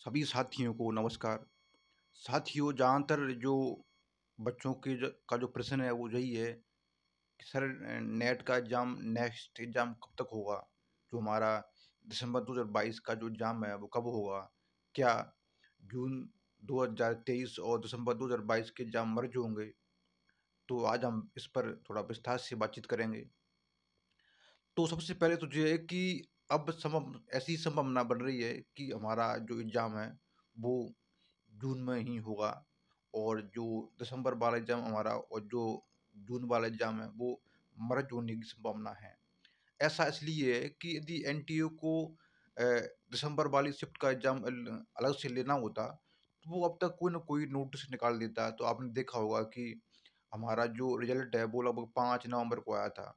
सभी साथियों को नमस्कार। साथियों, ज़्यादातर जो बच्चों के का जो प्रश्न है वो यही है कि सर नेट का एग्ज़ाम नेक्स्ट एग्ज़ाम कब तक होगा? जो हमारा दिसंबर 2022 का जो एग्ज़ाम है वो कब होगा? क्या जून 2023 और दिसंबर 2022 के एग्ज़ाम मर्ज होंगे? तो आज हम इस पर थोड़ा विस्तार से बातचीत करेंगे। तो सबसे पहले तो ये है कि अब ऐसी संभावना बन रही है कि हमारा जो एग्ज़ाम है वो जून में ही होगा और जो दिसंबर वाला एग्ज़ाम हमारा और जो जून वाला एग्ज़ाम है वो मर्ज होने की संभावना है। ऐसा इसलिए है कि यदि एनटीए को दिसंबर वाली शिफ्ट का एग्ज़ाम अलग से लेना होता तो वो अब तक कोई न कोई नोटिस निकाल देता। तो आपने देखा होगा कि हमारा जो रिज़ल्ट है वो लगभग 5 नवंबर को आया था।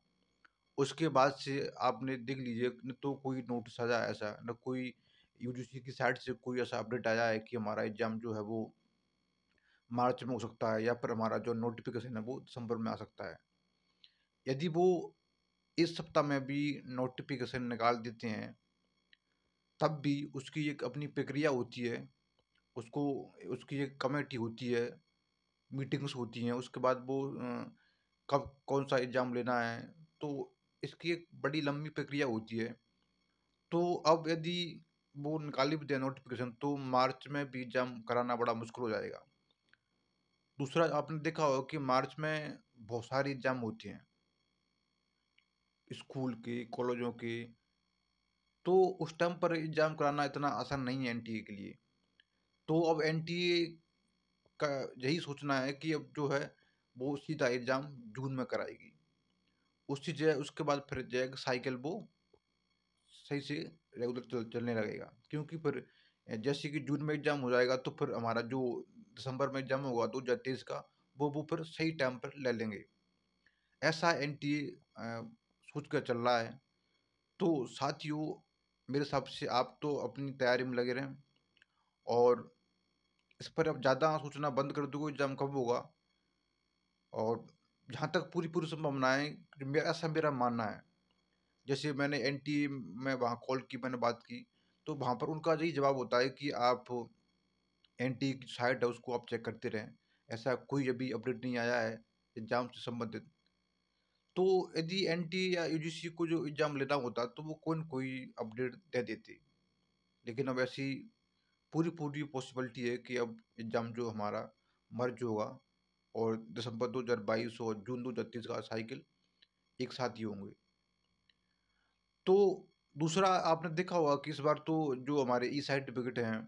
उसके बाद से आपने देख लीजिए न तो कोई नोटिस आया ऐसा, ना कोई यूजीसी की साइड से कोई ऐसा अपडेट आया है कि हमारा एग्ज़ाम जो है वो मार्च में हो सकता है या फिर हमारा जो नोटिफ़िकेशन है वो दिसंबर में आ सकता है। यदि वो इस सप्ताह में भी नोटिफ़िकेशन निकाल देते हैं, तब भी उसकी एक अपनी प्रक्रिया होती है, उसको उसकी एक कमेटी होती है, मीटिंग्स होती हैं, उसके बाद वो कब कौन-सा एग्ज़ाम लेना है, तो इसकी एक बड़ी लंबी प्रक्रिया होती है। तो अब यदि वो निकाल भी दें नोटिफ़िकेशन तो मार्च में भी एग्ज़ाम कराना बड़ा मुश्किल हो जाएगा। दूसरा आपने देखा होगा कि मार्च में बहुत सारी एग्ज़ाम होती हैं, स्कूल की, कॉलेजों की, तो उस टाइम पर एग्ज़ाम कराना इतना आसान नहीं है एनटीए के लिए। तो अब एनटीए का यही सोचना है कि अब जो है, वो सीधा एग्ज़ाम जून में कराएगी। उसकी जगह उसके बाद फिर जो है साइकिल वो सही से रेगुलर चलने लगेगा। क्योंकि फिर जैसे कि जून में एग्ज़ाम हो जाएगा तो फिर हमारा जो दिसंबर में एग्ज़ाम होगा 2023 का, वो फिर सही टाइम पर ले लेंगे। ऐसा एनटीए सोच कर चल रहा है। तो साथियों, मेरे हिसाब से आप तो अपनी तैयारी में लगे रहें और इस पर अब ज़्यादा सोचना बंद कर दो कि एग्ज़ाम कब होगा। और जहाँ तक पूरी संभावनाएँ, ऐसा मेरा मानना है। जैसे मैंने एनटीए में वहाँ कॉल की, मैंने बात की, तो वहाँ पर उनका यही जवाब होता है कि आप एनटीए की साइट है उसको आप चेक करते रहें। ऐसा कोई अभी अपडेट नहीं आया है एग्ज़ाम से संबंधित। तो यदि एनटीए या यूजीसी को जो एग्ज़ाम लेना होता तो वो कोई न कोई अपडेट दे देते। लेकिन अब ऐसी पूरी पॉसिबिलिटी है कि अब एग्ज़ाम जो हमारा मर्ज होगा और दिसंबर 2022 और जून 2023 का साइकिल एक साथ ही होंगे। तो दूसरा आपने देखा होगा कि इस बार तो जो हमारे ई सर्टिफ़िकेट हैं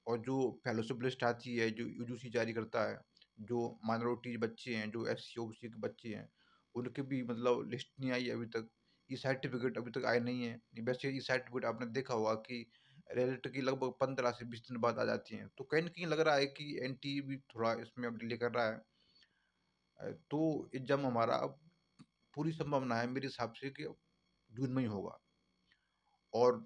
और जो फेलोशिप लिस्ट आती है, जो यूजीसी जारी करता है, जो माइनॉरिटी बच्चे हैं, जो एससी, ओबीसी के बच्चे हैं, उनकी भी मतलब लिस्ट नहीं आई है अभी तक। ई सर्टिफ़िकेट अभी तक आए नहीं है। वैसे ई सर्टिफ़िकेट आपने देखा होगा कि रिजल्ट की लगभग 15 से 20 दिन बाद आ जाती हैं। तो कहीं न कहीं लग रहा है कि एनटीए भी थोड़ा इसमें अब डिले कर रहा है। तो एग्ज़ाम हमारा अब पूरी संभावना है मेरे हिसाब से कि जून में ही होगा। और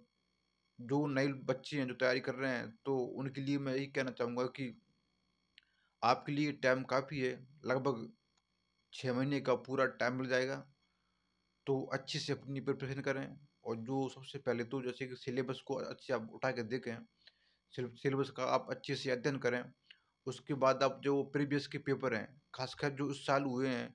जो नए बच्चे हैं जो तैयारी कर रहे हैं, तो उनके लिए मैं यही कहना चाहूँगा कि आपके लिए टाइम काफ़ी है, लगभग 6 महीने का पूरा टाइम मिल जाएगा। तो अच्छे से अपनी प्रिपरेशन करें और जो सबसे पहले तो जैसे कि सिलेबस को अच्छे से आप उठा के देखें, सिलेबस का आप अच्छे से अध्ययन करें। उसके बाद आप जो प्रीवियस के पेपर हैं, खासकर जो इस साल हुए हैं,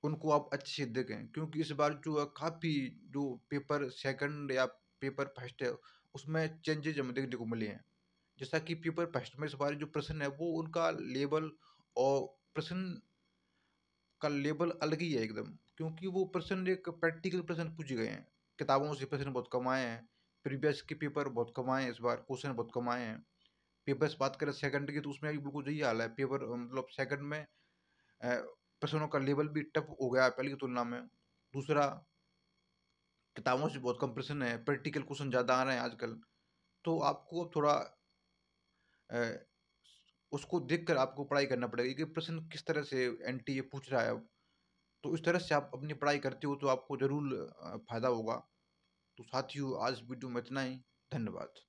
उनको आप अच्छे से देखें। क्योंकि इस बार जो है काफ़ी जो पेपर सेकंड या पेपर फर्स्ट है, उसमें चेंजेज़ हमें देखने को मिले हैं। जैसा कि पेपर फर्स्ट में इस बार जो प्रश्न है वो उनका लेवल और प्रश्न का लेवल अलग ही है एकदम, क्योंकि वो प्रश्न एक प्रैक्टिकल प्रश्न पूछे गए हैं। किताबों से प्रश्न बहुत कम आए हैं, प्रीवियस के पेपर बहुत कम आए हैं, इस बार क्वेश्चन बहुत कम आए हैं। पेपर्स बात करें सेकंड की तो उसमें भी बिल्कुल यही हाल है। पेपर मतलब सेकंड में प्रश्नों का लेवल भी टफ हो गया है पहले की तुलना में। दूसरा, किताबों से बहुत कम प्रश्न है, प्रैक्टिकल क्वेश्चन ज़्यादा आ रहे हैं आजकल। तो आपको थोड़ा अ, उसको देखकर आपको पढ़ाई करना पड़ेगा कि प्रश्न किस तरह से एनटीए पूछ रहा है अब। तो इस तरह से आप अपनी पढ़ाई करते हो तो आपको ज़रूर फ़ायदा होगा। तो साथियों, आज वीडियो में इतना ही। धन्यवाद।